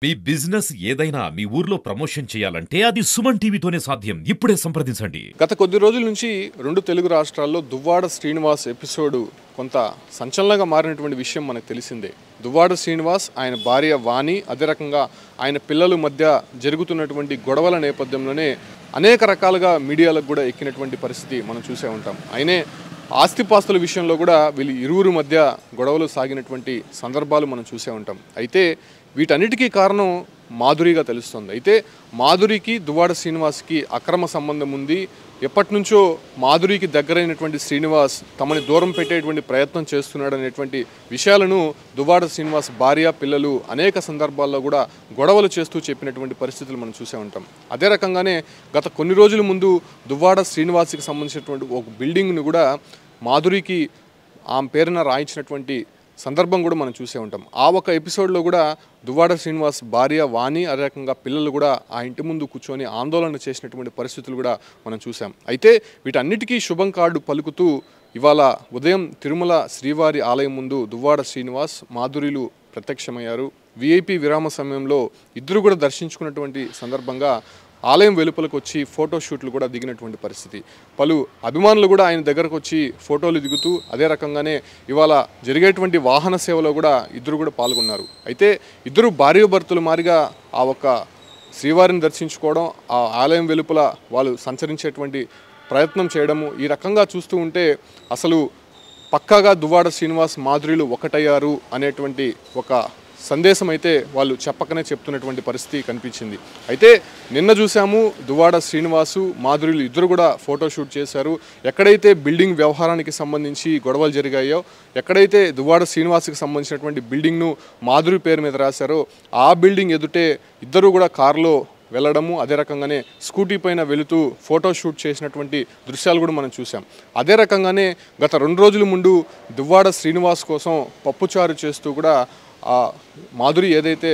మీ business ఏదైనా మీ ఊర్లో promotion చేయాలంటే అది సుమన్ టీవీతోనే సాధ్యం. ఇప్పుడే సంప్రదించండి. గత కొద్ది రోజుల నుంచి రెండు తెలుగు రాష్ట్రాల్లో దువ్వాడ శ్రీనివాస్ ఎపిసోడ్ కొంత సంచలనంగా మారినటువంటి విషయం మనకు తెలిసిందే. దువ్వాడ శ్రీనివాస్, ఆయన భార్య వాణి, అదే రకంగా ఆయన పిల్లల మధ్య జరుగుతున్నటువంటి గొడవల నేపథ్యంలోనే అనేక రకాలుగా మీడియాలకు కూడా ఎక్కినటువంటి పరిస్థితి మనం చూసే ఉంటాం. ఆయనే ఆస్తిపాస్తుల విషయంలో కూడా వీళ్ళు ఇరువురు మధ్య గొడవలు సాగినటువంటి సందర్భాలు మనం చూసే ఉంటాం. అయితే వీటన్నిటికీ కారణం మాధురిగా తెలుస్తుంది. అయితే మాధురికి దువ్వాడ శ్రీనివాస్కి అక్రమ సంబంధం ఉంది. ఎప్పటి నుంచో మాధురికి దగ్గరైనటువంటి శ్రీనివాస్ తమని దూరం పెట్టేటువంటి ప్రయత్నం చేస్తున్నాడు అనేటువంటి విషయాలను దువ్వాడ శ్రీనివాస్ భార్య, పిల్లలు అనేక సందర్భాల్లో కూడా గొడవలు చేస్తూ చెప్పినటువంటి పరిస్థితులు మనం చూసే ఉంటాం. అదే రకంగానే గత కొన్ని రోజుల ముందు దువ్వాడ శ్రీనివాస్కి సంబంధించినటువంటి ఒక బిల్డింగ్ను కూడా మాధురికి ఆమె పేరున రాయించినటువంటి సందర్భం కూడా మనం చూసే ఉంటాం. ఆ ఒక ఎపిసోడ్లో కూడా దువ్వాడ శ్రీనివాస్ భార్య వాణి, అదే రకంగా పిల్లలు కూడా ఆ ఇంటి ముందు కూర్చొని ఆందోళన చేసినటువంటి పరిస్థితులు కూడా మనం చూసాం. అయితే వీటన్నిటికీ శుభం కార్డు పలుకుతూ ఇవాళ ఉదయం తిరుమల శ్రీవారి ఆలయం ముందు దువ్వాడ శ్రీనివాస్, మాధురిలు ప్రత్యక్షమయ్యారు. విఐపి విరామ సమయంలో ఇద్దరు కూడా దర్శించుకున్నటువంటి సందర్భంగా ఆలయం వెలుపలకు వచ్చి ఫోటో షూట్లు కూడా దిగినటువంటి పరిస్థితి. పలు అభిమానులు కూడా ఆయన దగ్గరకు వచ్చి ఫోటోలు దిగుతూ అదే రకంగానే ఇవాళ జరిగేటువంటి వాహన సేవలో కూడా ఇద్దరు కూడా పాల్గొన్నారు. అయితే ఇద్దరు భార్యాభర్తలు మారిగా ఆ ఒక్క శ్రీవారిని దర్శించుకోవడం, ఆ ఆలయం వెలుపల వాళ్ళు సంచరించేటువంటి ప్రయత్నం చేయడము, ఈ రకంగా చూస్తూ ఉంటే అసలు పక్కాగా దువ్వాడ శ్రీనివాస్, మాధురిలు ఒకటయ్యారు అనేటువంటి ఒక సందేశం అయితే వాళ్ళు చెప్పకనే చెప్తున్నటువంటి పరిస్థితి కనిపించింది. అయితే నిన్న చూసాము దువ్వాడ శ్రీనివాసు, మాధురిలు ఇద్దరు కూడా ఫోటోషూట్ చేశారు. ఎక్కడైతే బిల్డింగ్ వ్యవహారానికి సంబంధించి గొడవలు జరిగాయో, ఎక్కడైతే దువ్వాడ శ్రీనివాస్కి సంబంధించినటువంటి బిల్డింగ్ను మాధురి పేరు మీద రాశారో ఆ బిల్డింగ్ ఎదుటే ఇద్దరు కూడా కారులో వెళ్ళడము, అదే రకంగానే స్కూటీ పైన వెళుతూ ఫోటోషూట్ చేసినటువంటి దృశ్యాలు కూడా మనం చూసాం. అదే రకంగానే గత 2 రోజుల ముందు దువ్వాడ శ్రీనివాస్ కోసం పప్పుచారు చేస్తూ కూడా మాధురి ఏదైతే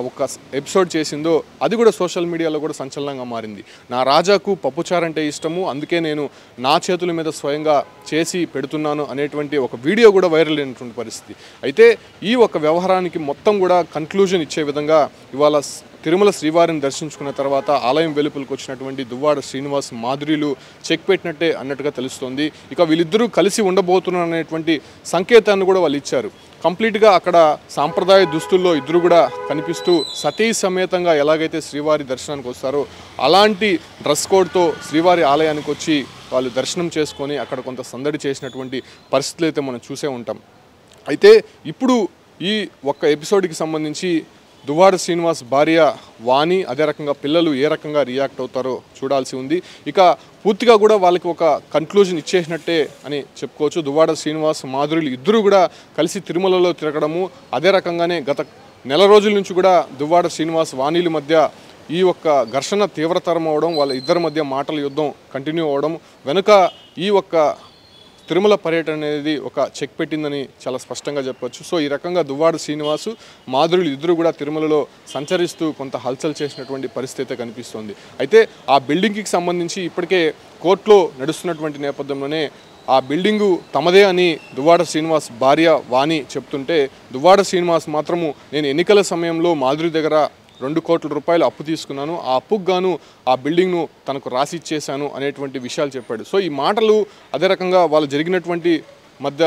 ఒక ఎపిసోడ్ చేసిందో అది కూడా సోషల్ మీడియాలో కూడా సంచలనంగా మారింది. నా రాజాకు పప్పుచారు అంటే ఇష్టము, అందుకే నేను నా చేతుల మీద స్వయంగా చేసి పెడుతున్నాను అనేటువంటి ఒక వీడియో కూడా వైరల్ అయినటువంటి పరిస్థితి. అయితే ఈ ఒక వ్యవహారానికి మొత్తం కూడా కన్క్లూజన్ ఇచ్చే విధంగా ఇవాళ తిరుమల శ్రీవారిని దర్శించుకున్న తర్వాత ఆలయం వెలుపలకు వచ్చినటువంటి దువ్వాడ శ్రీనివాస్, మాధురిలు చెక్ పెట్టినట్టే అన్నట్టుగా తెలుస్తోంది. ఇక వీళ్ళిద్దరూ కలిసి ఉండబోతున్నారు అనేటువంటి సంకేతాన్ని కూడా వాళ్ళు ఇచ్చారు. కంప్లీట్గా అక్కడ సాంప్రదాయ దుస్తుల్లో ఇద్దరు కూడా కనిపిస్తూ సతీ సమేతంగా ఎలాగైతే శ్రీవారి దర్శనానికి వస్తారో అలాంటి డ్రెస్ కోడ్తో శ్రీవారి ఆలయానికి వచ్చి వాళ్ళు దర్శనం చేసుకొని అక్కడ కొంత సందడి చేసినటువంటి పరిస్థితులు అయితే మనం చూసే ఉంటాం. అయితే ఇప్పుడు ఈ ఒక్క ఎపిసోడ్కి సంబంధించి దువ్వాడ శ్రీనివాస్ భార్య వాణి, అదే రకంగా పిల్లలు ఏ రకంగా రియాక్ట్ అవుతారో చూడాల్సి ఉంది. ఇక పూర్తిగా కూడా వాళ్ళకి ఒక కన్క్లూజన్ ఇచ్చేసినట్టే అని చెప్పుకోవచ్చు. దువ్వాడ శ్రీనివాస్, మాధురిలు ఇద్దరు కూడా కలిసి తిరుమలలో తిరగడము, అదే రకంగానే గత నెల రోజుల నుంచి కూడా దువ్వాడ శ్రీనివాస్, వాణిల మధ్య ఈ ఒక్క ఘర్షణ తీవ్రతరం అవడం, వాళ్ళ ఇద్దరి మధ్య మాటల యుద్ధం కంటిన్యూ అవడం వెనుక ఈ ఒక్క తిరుమల పర్యటన అనేది ఒక చెక్ పెట్టిందని చాలా స్పష్టంగా చెప్పొచ్చు. సో ఈ రకంగా దువ్వాడ శ్రీనివాసు, మాధురిలు ఇద్దరు కూడా తిరుమలలో సంచరిస్తూ కొంత హల్చల్ చేసినటువంటి పరిస్థితి కనిపిస్తోంది. అయితే ఆ బిల్డింగ్కి సంబంధించి ఇప్పటికే కోర్టులో నడుస్తున్నటువంటి నేపథ్యంలోనే ఆ బిల్డింగు తమదే అని దువ్వాడ శ్రీనివాస్ భార్య వాణి చెప్తుంటే, దువ్వాడ శ్రీనివాస్ మాత్రము నేను ఎన్నికల సమయంలో మాధురి దగ్గర 2 కోట్ల రూపాయలు అప్పు తీసుకున్నాను, ఆ అప్పుకు గాను ఆ బిల్డింగ్ను తనకు రాసి ఇచ్చేశాను అనేటువంటి విషయాలు చెప్పాడు. సో ఈ మాటలు, అదే రకంగా వాళ్ళు జరిగినటువంటి మధ్య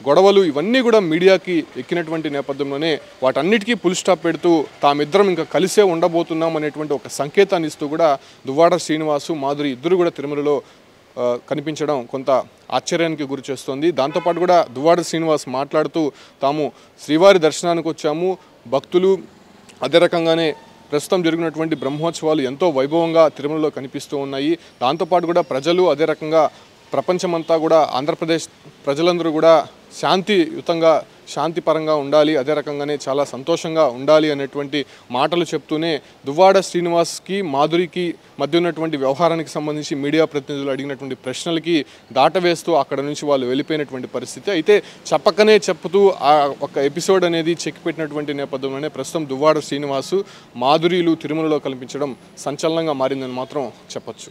గొడవలు ఇవన్నీ కూడా మీడియాకి ఎక్కినటువంటి నేపథ్యంలోనే వాటన్నిటికీ ఫుల్ స్టాప్ పెడుతూ తామిద్దరం ఇంకా కలిసే ఉండబోతున్నాం అనేటువంటి ఒక సంకేతాన్ని ఇస్తూ కూడా దువ్వాడ శ్రీనివాసు, మాధురి ఇద్దరు కూడా తిరుమలలో కనిపించడం కొంత ఆశ్చర్యానికి గురి చేస్తోంది. దాంతోపాటు కూడా దువ్వాడ శ్రీనివాస్ మాట్లాడుతూ తాము శ్రీవారి దర్శనానికి వచ్చాము, భక్తులు అదే రకంగానే ప్రస్తుతం జరిగినటువంటి బ్రహ్మోత్సవాలు ఎంతో వైభవంగా తిరుమలలో కనిపిస్తూ ఉన్నాయి. దాంతోపాటు కూడా ప్రజలు, అదే రకంగా ప్రపంచమంతా కూడా ఆంధ్రప్రదేశ్ ప్రజలందరూ కూడా శాంతియుతంగా, శాంతిపరంగా ఉండాలి, అదే రకంగానే చాలా సంతోషంగా ఉండాలి అనేటువంటి మాటలు చెప్తూనే దువ్వాడ శ్రీనివాస్కి, మాధురికి మధ్య ఉన్నటువంటి వ్యవహారానికి సంబంధించి మీడియా ప్రతినిధులు అడిగినటువంటి ప్రశ్నలకి దాటవేస్తూ అక్కడ నుంచి వాళ్ళు వెళ్ళిపోయినటువంటి పరిస్థితి. అయితే చెప్పకనే చెప్తూ ఆ ఒక ఎపిసోడ్ అనేది చెక్ పెట్టినటువంటి నేపథ్యంలోనే ప్రస్తుతం దువ్వాడ శ్రీనివాసు, మాధురిలు తిరుమలలో కనిపించడం సంచలనంగా మారిందని మాత్రం చెప్పొచ్చు.